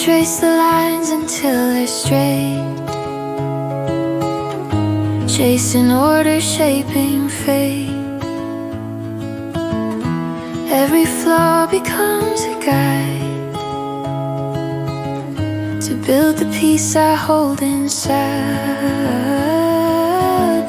trace the lines until they're straight, chasing order, shaping fate. Every flaw becomes a guide to build the peace I hold inside.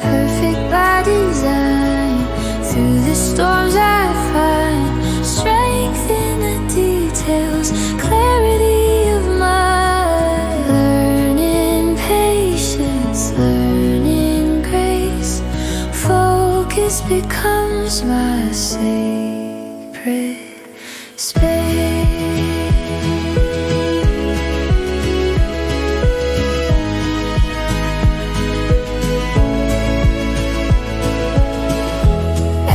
Perfect by design, through the storms I find strength in the details, clarity of mind. Learning patience, learning grace, focus becomes my sacred space.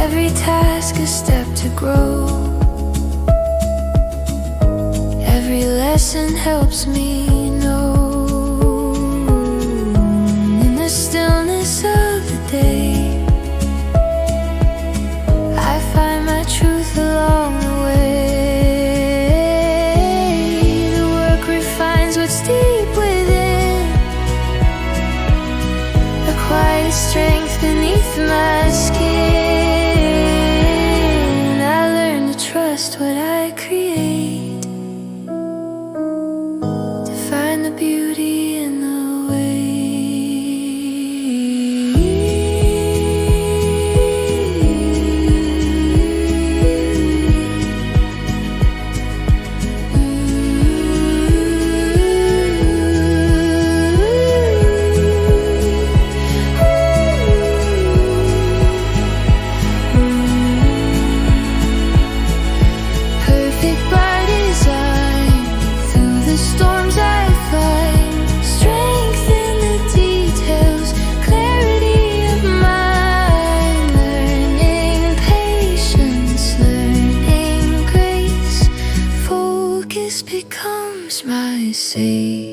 Every task a step to grow, every lesson helps me know. In the stillness of the day, I find my truth along the way. The work refines what's deep within, a quiet strength beneath my skin. I learn to trust what I create, to find the beauty in the perfect by design. Through the storms I find strength in the details, clarity of mind. Learning patience, learning grace, focus becomes my sacred